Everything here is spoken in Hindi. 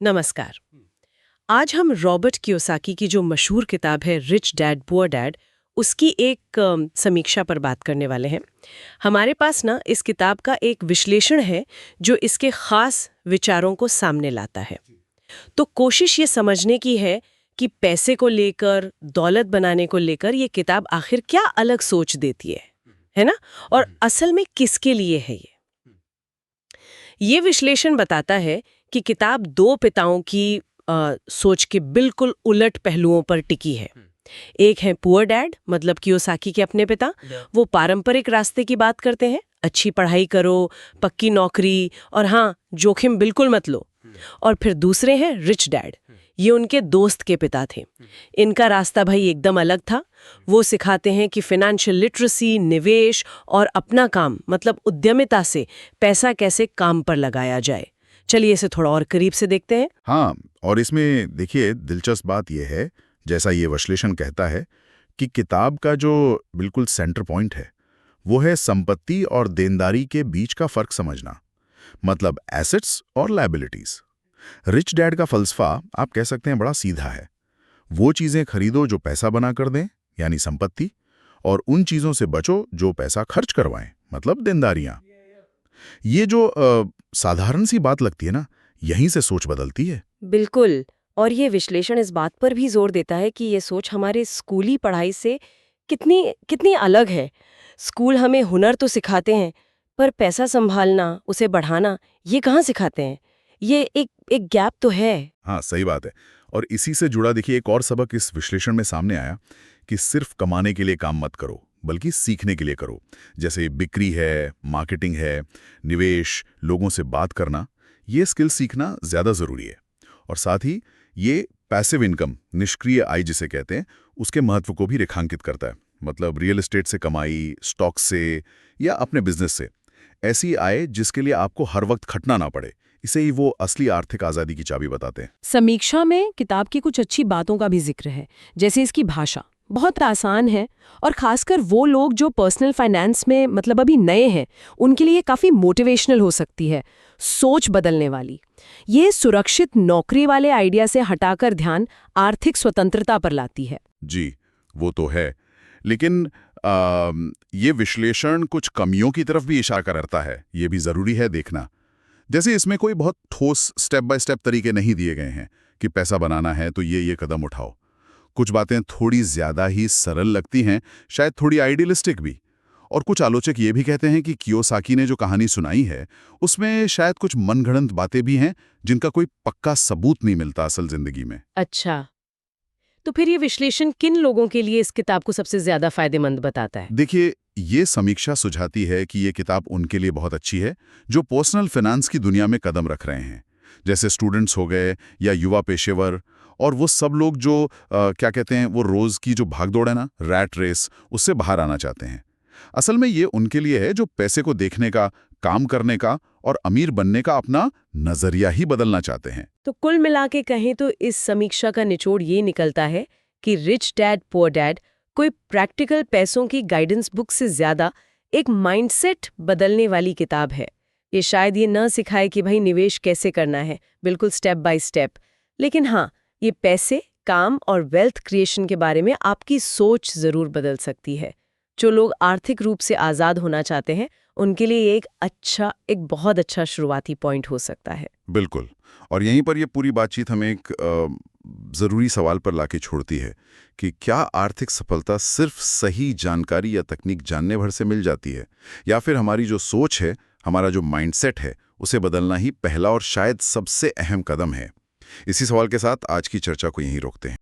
नमस्कार। आज हम रॉबर्ट कियोसाकी की जो मशहूर किताब है रिच डैड पुअर डैड उसकी एक समीक्षा पर बात करने वाले हैं। हमारे पास ना इस किताब का एक विश्लेषण है जो इसके खास विचारों को सामने लाता है। तो कोशिश ये समझने की है कि पैसे को लेकर, दौलत बनाने को लेकर ये किताब आखिर क्या अलग सोच देती है ना? और असल में किसके लिए है ये? ये विश्लेषण बताता है कि किताब दो पिताओं की सोच के बिल्कुल उलट पहलुओं पर टिकी है। एक है पुअर डैड, मतलब कियोसाकी के अपने पिता। वो पारंपरिक रास्ते की बात करते हैं, अच्छी पढ़ाई करो, पक्की नौकरी और हाँ, जोखिम बिल्कुल मत लो। और फिर दूसरे हैं रिच डैड, ये उनके दोस्त के पिता थे। इनका रास्ता भाई एकदम अलग था। वो सिखाते हैं कि फाइनेंशियल लिटरेसी, निवेश और अपना काम मतलब उद्यमिता से पैसा कैसे काम पर लगाया जाए। चलिए इसे थोड़ा और करीब से देखते हैं। हाँ, और इसमें देखिए दिलचस्प बात यह है, जैसा ये विश्लेषण कहता है, कि किताब का जो बिल्कुल सेंटर पॉइंट है वो है संपत्ति और देनदारी के बीच का फर्क समझना, मतलब एसेट्स और लायबिलिटीज। रिच डैड का फलसफा आप कह सकते हैं बड़ा सीधा है। वो चीजें खरीदो जो पैसा बना कर दें, यानी संपत्ति, और उन चीजों से बचो जो पैसा खर्च करवाएं, मतलब देनदारियां। ये जो साधारण सी बात लगती है ना, यहीं से सोच बदलती है। बिल्कुल। और ये विश्लेषण इस बात पर भी जोर देता है कि ये सोच हमारे स्कूली पढ़ाई से कितनी कितनी अलग है। स्कूल हमें हुनर तो सिखाते हैं, पर पैसा संभालना, उसे बढ़ाना, ये कहाँ सिखाते हैं? ये एक गैप तो है। हाँ, सही बात है। और इसी से जुड़ा देखिए एक और सबक इस विश्लेषण में सामने आया कि सिर्फ कमाने के लिए काम मत करो, बल्कि सीखने के लिए करो। जैसे बिक्री है, मार्केटिंग है, निवेश, लोगों से बात करना, ये स्किल सीखना ज्यादा जरूरी है। और साथ ही ये पैसिव इनकम, निष्क्रिय आय जिसे कहते हैं, उसके महत्व को भी रेखांकित करता है। मतलब रियल एस्टेट से कमाई, स्टॉक से या अपने बिजनेस से, ऐसी आय जिसके लिए आपको हर वक्त खटना ना पड़े, इसे ही वो असली आर्थिक आजादी की चाबी बताते हैं। समीक्षा में किताब की कुछ अच्छी बातों का भी जिक्र है, जैसे इसकी भाषा बहुत आसान है और खासकर वो लोग जो पर्सनल फाइनेंस में मतलब अभी नए हैं, उनके लिए काफ़ी मोटिवेशनल हो सकती है, सोच बदलने वाली। ये सुरक्षित नौकरी वाले आइडिया से हटाकर ध्यान आर्थिक स्वतंत्रता पर लाती है। जी, वो तो है। लेकिन ये विश्लेषण कुछ कमियों की तरफ भी इशारा करता है, ये भी जरूरी है देखना। जैसे इसमें कोई बहुत ठोस स्टेप बाय स्टेप तरीके नहीं दिए गए हैं कि पैसा बनाना है तो ये कदम उठाओ। कुछ बातें थोड़ी ज्यादा ही सरल लगती हैं, शायद थोड़ी आइडियलिस्टिक भी। और कुछ आलोचक ये भी कहते हैं कि कियोसाकी ने जो कहानी सुनाई है उसमें शायद कुछ मनगढ़ंत बातें भी हैं जिनका कोई पक्का सबूत नहीं मिलता असल जिंदगी में। अच्छा, तो फिर ये विश्लेषण किन लोगों के लिए इस किताब को सबसे ज्यादा फायदेमंद बताता है? देखिए, ये समीक्षा सुझाती है कि ये किताब उनके लिए बहुत अच्छी है जो पर्सनल फाइनेंस की दुनिया में कदम रख रहे हैं, जैसे स्टूडेंट्स हो गए या युवा पेशेवर, और वो सब लोग जो क्या कहते हैं, वो रोज की जो भागदौड़ है ना, रैट रेस, उससे बाहर आना चाहते हैं। असल में ये उनके लिए है जो पैसे को देखने का, काम करने का और अमीर बनने का अपना नजरिया ही बदलना चाहते हैं। तो कुल मिला के कहें तो इस समीक्षा का निचोड़ ये निकलता है कि रिच डैड पुअर डैड कोई प्रैक्टिकल पैसों की गाइडेंस बुक से ज्यादा एक माइंडसेट बदलने वाली किताब है। ये शायद ये न सिखाए कि भाई निवेश कैसे करना है, बिल्कुल स्टेप बाय स्टेप, लेकिन हाँ, ये पैसे, काम और वेल्थ क्रिएशन के बारे में आपकी सोच जरूर बदल सकती है। जो लोग आर्थिक रूप से आजाद होना चाहते हैं, उनके लिए ये एक बहुत अच्छा शुरुआती पॉइंट हो सकता है। बिल्कुल। और यहीं पर ये पूरी बातचीत हमें एक ज़रूरी सवाल पर लाके छोड़ती है कि क्या आर्थिक सफलता सिर्फ सही जानकारी या तकनीक जानने भर से मिल जाती है, या फिर हमारी जो सोच है, हमारा जो माइंडसेट है, उसे बदलना ही पहला और शायद सबसे अहम कदम है। इसी सवाल के साथ आज की चर्चा को यहीं रोकते हैं।